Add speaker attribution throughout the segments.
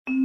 Speaker 1: আচ্ছা,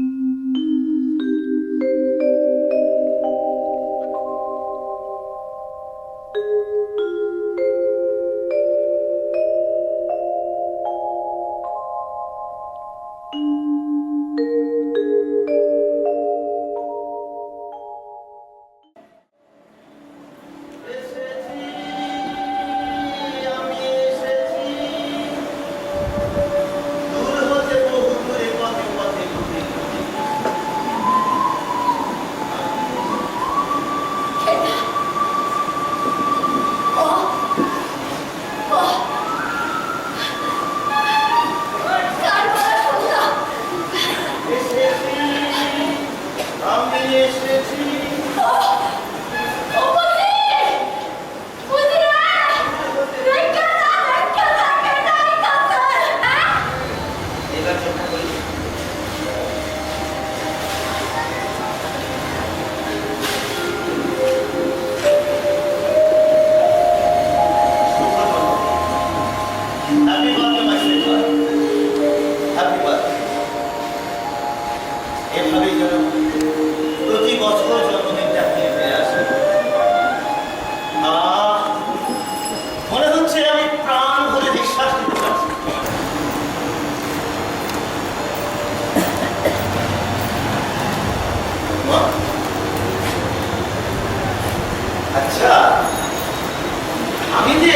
Speaker 1: আমি যে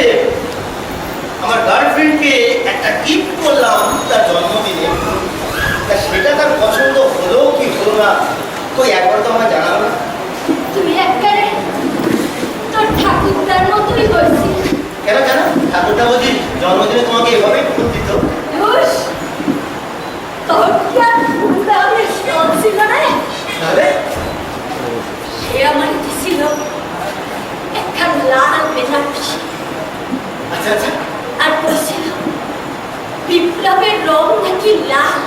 Speaker 1: আমার গার্লফ্রেন্ডকে একটা গিফট করলাম তার জন্মদিনে, সেটা তার পছন্দ হলো কি হলো না, কই একবার তো আমার জানালো না।
Speaker 2: তুমি একবারে তোর ঠাকুরদার মতোই হয়েছি।
Speaker 1: কেন কেন ঠাকুরদা বুঝি জন্মদিনে তোমাকে এভাবে ফুল দিত?
Speaker 2: তোর কি আর ফুলদামের শখ ছিল না?
Speaker 1: তাহলে
Speaker 2: সে আমার ছিল একটা লাল বেনারসি।
Speaker 1: আচ্ছা আচ্ছা।
Speaker 2: আর বলছিল বিপ্লবের রং নাকি লাল।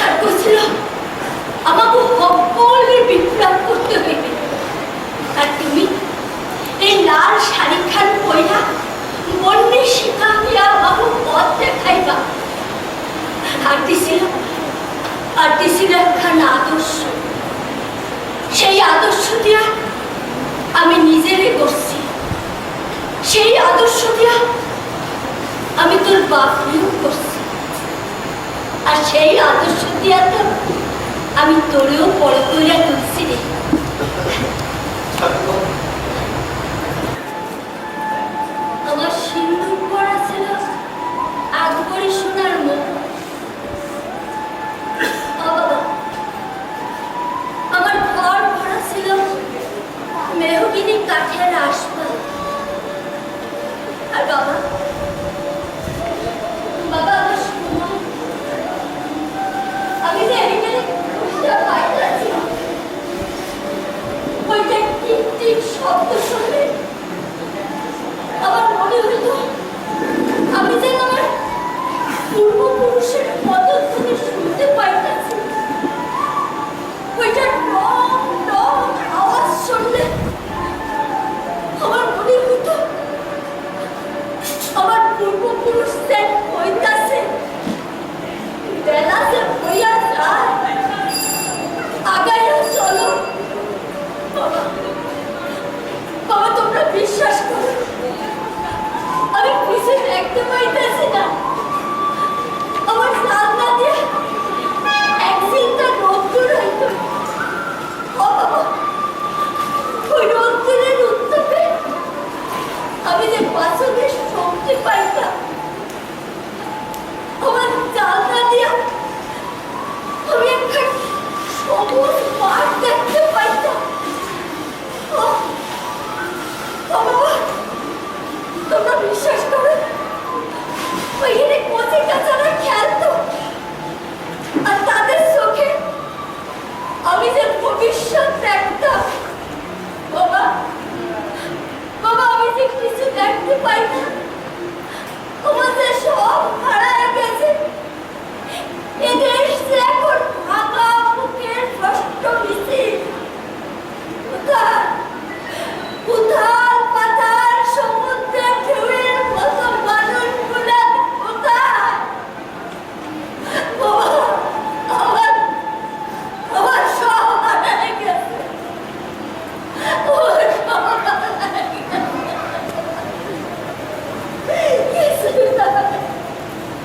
Speaker 2: আর বলছিল আমাকে সকলের বিপ্লব করতে হইবে। আর তুমি এই লাল শাড়িখান পইরা বন্যে শিখা হইয়া আমাকে পথ দেখাইবা। আর দিছিল একখান আদর্শ। সেই আদর্শ দিয়া আমি নিজেরে করছি। সেই আদর্শ দিয়া আমি তোর বাপকেও করছি। আর সেই আদর্শ দিয়া তো আমি তোরেও বড় কইরা তুলছি রে। আমার সিন্দুর পরা ছিল আকবরী সোনার মুখ। আমার ঘর ভরা ছিল মেহগিনি কাঠের আসবাব। আর বাবা আমার সময় আমি যে এদিকে পাইতেছি ওইটা টিক টিক শব্দ শুনলে আমার মনে হইতো আমি যেন আমার পূর্বপুরুষের পদধ্বনি শুনতে পাইতেছি। ওইটার রং রং আওয়াজ শুনলে আমার মনে হইতো আমার পূর্বপুরুষদের হইতাছে বেলা যে হইয়া যায়, আগাইয়া চলো। বাবা তোমরা বিশ্বাস করো, আমি পিছে দেখতে পাইতেছি না। আমার জানলা দিয়ে